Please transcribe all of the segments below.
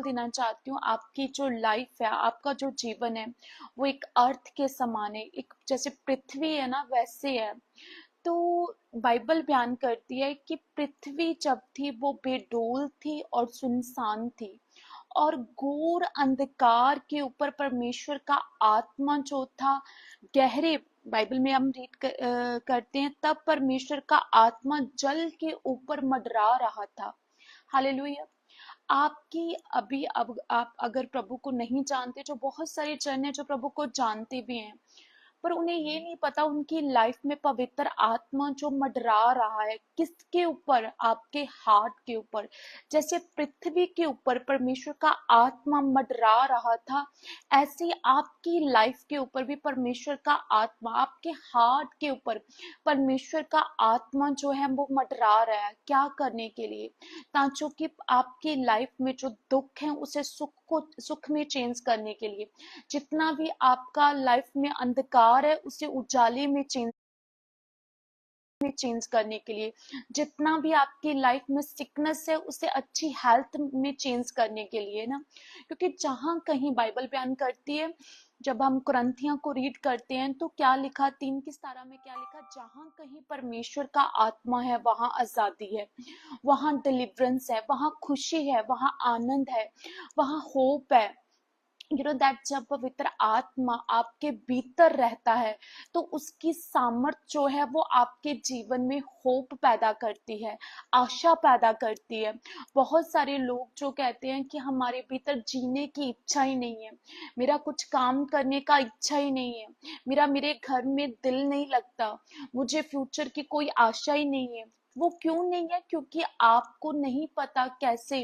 देना चाहती हूँ, आपकी जो लाइफ है, आपका जो जीवन है, वो एक अर्थ के समान है। एक जैसे पृथ्वी है ना, वैसे है। तो बाइबल बयान करती है कि पृथ्वी जब थी वो बेडोल थी और सुनसान थी, और घोर अंधकार के ऊपर परमेश्वर का आत्मा जो था, गहरे, बाइबल में हम करते हैं, तब परमेश्वर का आत्मा जल के ऊपर मंडरा रहा था। हालेलुया। आपकी अभी अब आप अगर प्रभु को नहीं जानते, जो बहुत सारे जन हैं जो प्रभु को जानते भी हैं, पर उन्हें ये नहीं पता उनकी लाइफ में पवित्र आत्मा जो मंडरा रहा है किसके ऊपर, आपके हार्ट के ऊपर। जैसे पृथ्वी के ऊपर परमेश्वर का आत्मा मंडरा रहा था, ऐसे ही आपकी लाइफ के ऊपर भी परमेश्वर का आत्मा, आपके हार्ट के ऊपर परमेश्वर का आत्मा जो है वो मंडरा रहा है। क्या करने के लिए? ताकि आपकी लाइफ में जो दुख है उसे सुख में चेंज करने के लिए, जितना भी आपका लाइफ में अंधकार है उसे उजाले में चेंज करने के लिए, जितना भी आपकी लाइफ में सिकनेस है उसे अच्छी हेल्थ में चेंज करने के लिए ना। क्योंकि जहां कहीं बाइबल बयान करती है, जब हम कुरंथियों को रीड करते हैं तो क्या लिखा, 3:17 में क्या लिखा, जहां कहीं परमेश्वर का आत्मा है वहां आजादी है, वहां डिलीवरेंस है, वहां खुशी है, वहां आनंद है, वहां होप है। दैट जब पवित्र आत्मा आपके भीतर रहता है तो उसकी सामर्थ जो है वो आपके जीवन में होप पैदा करती है, आशा पैदा करती है। बहुत सारे लोग जो कहते हैं कि हमारे भीतर जीने की इच्छा ही नहीं है, मेरा कुछ काम करने का इच्छा ही नहीं है, मेरे घर में दिल नहीं लगता, मुझे फ्यूचर की कोई आशा ही नहीं है। वो क्यों नहीं है? क्योंकि आपको नहीं पता कैसे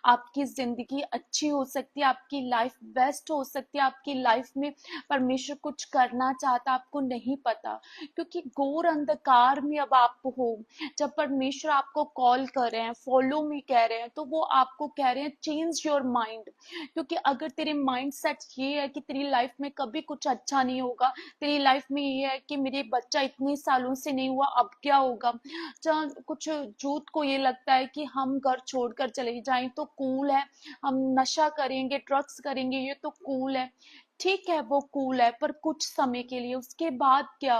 आपकी जिंदगी अच्छी हो सकती है, आपकी लाइफ बेस्ट हो सकती है, आपकी लाइफ में परमेश्वर कुछ करना चाहता, आपको नहीं पता। क्योंकि घोर अंधकार में अब आप हो, जब परमेश्वर आपको कॉल कर रहे हैं, फॉलो मी कह रहे हैं, तो वो आपको कह रहे हैं चेंज योर माइंड। क्योंकि अगर तेरे माइंड सेट ये है कि तेरी लाइफ में कभी कुछ अच्छा नहीं होगा, तेरी लाइफ में ये है कि मेरे बच्चा इतने सालों से नहीं हुआ, अब क्या होगा, जहाँ कुछ यूथ को ये लगता है कि हम घर छोड़कर चले जाएं तो कूल है, हम नशा करेंगे, ड्रग्स करेंगे, ये तो कूल है। ठीक है, वो कूल है, पर कुछ समय के लिए। उसके बाद क्या?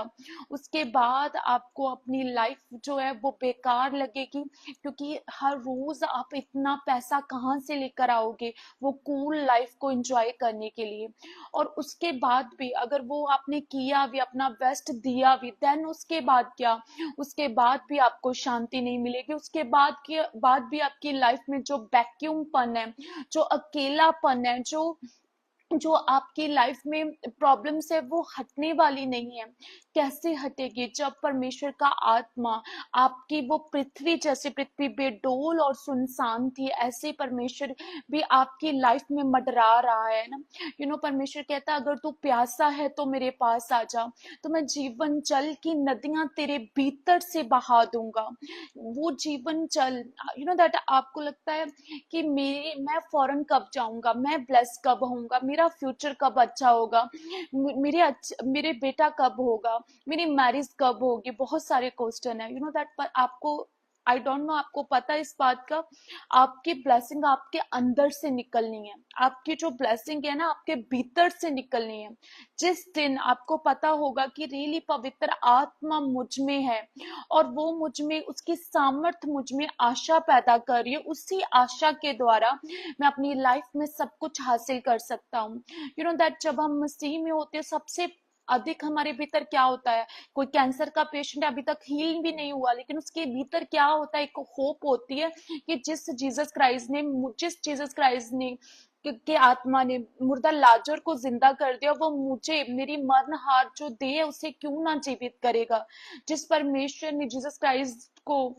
उसके बाद आपको अपनी लाइफ जो है वो बेकार लगेगी, क्योंकि हर रोज आप इतना पैसा कहाँ से लेकर आओगे वो कूल लाइफ को एंजॉय करने के लिए? और उसके बाद भी अगर वो आपने किया भी, अपना बेस्ट दिया भी, देन उसके बाद क्या? उसके बाद भी आपको शांति नहीं मिलेगी। उसके बाद भी आपकी लाइफ में जो वैक्यूमपन है, जो अकेलापन है, जो आपकी लाइफ में प्रॉब्लम्स है, वो हटने वाली नहीं है। कैसे हटेगी? जब परमेश्वर का आत्मा आपकी, वो पृथ्वी, जैसे पृथ्वी बेडोल और सुनसान थी, ऐसे परमेश्वर भी आपकी लाइफ में मंडरा रहा है ना। परमेश्वर कहता है अगर तू प्यासा है तो मेरे पास आ जा, तो मैं जीवन जल की नदियां तेरे भीतर से बहा दूंगा। वो जीवन जल, दैट आपको लगता है कि मैं फॉरेन कब जाऊंगा, मैं ब्लेस कब होऊंगा, मेरा फ्यूचर कब अच्छा होगा, मेरे बेटा कब होगा, मेरी मैरिज कब होगी, बहुत सारे क्वेश्चन है। दैट पर आपको, आई डोंट नो आपको पता है इस बात का, आपकी ब्लेसिंग आपके अंदर से निकलनी है। आपकी जो ब्लेसिंग है ना, आपके भीतर से निकलनी है। जिस दिन आपको पता होगा कि रियली पवित्र आत्मा मुझ में है और वो मुझ में, उसकी सामर्थ मुझ में आशा पैदा कर रही है, उसी आशा के द्वारा मैं अपनी लाइफ में सब कुछ हासिल कर सकता हूँ। दैट जब हम मसीह में होते हैं, सबसे अधिक हमारे भीतर क्या होता है? कोई कैंसर का पेशेंट अभी तक हील भी नहीं हुआ, लेकिन उसके भीतर क्या होता है? एक होप होती है कि जिस जीसस क्राइस्ट ने के आत्मा ने मुर्दा लाजर को जिंदा कर दिया, वो मुझे, मेरी मरणहार जो देह है उसे क्यों ना जीवित करेगा। जिस परमेश्वर ने जीसस क्राइस्ट को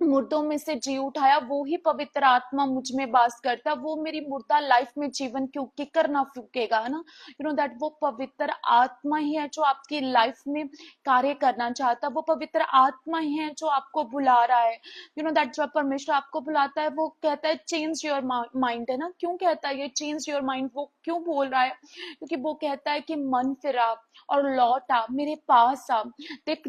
मुर्दों में से जी उठाया, वो ही पवित्र आत्मा मुझ में वास करता, वो मेरी मुर्दा लाइफ में जीवन क्यों किकर ना फूकेगा, है ना। दैट वो पवित्र आत्मा ही है जो आपकी लाइफ में कार्य करना चाहता, वो पवित्र आत्मा ही है जो आपको बुला रहा है। दैट जब परमेश्वर आपको बुलाता है, वो कहता है चेंज योर माइंड, है ना। क्यों कहता है ये चेंज योर माइंड? वो क्यों बोल रहा है? क्योंकि वो कहता है कि मन फिरा और लौट आ, मेरे पास आ। देख,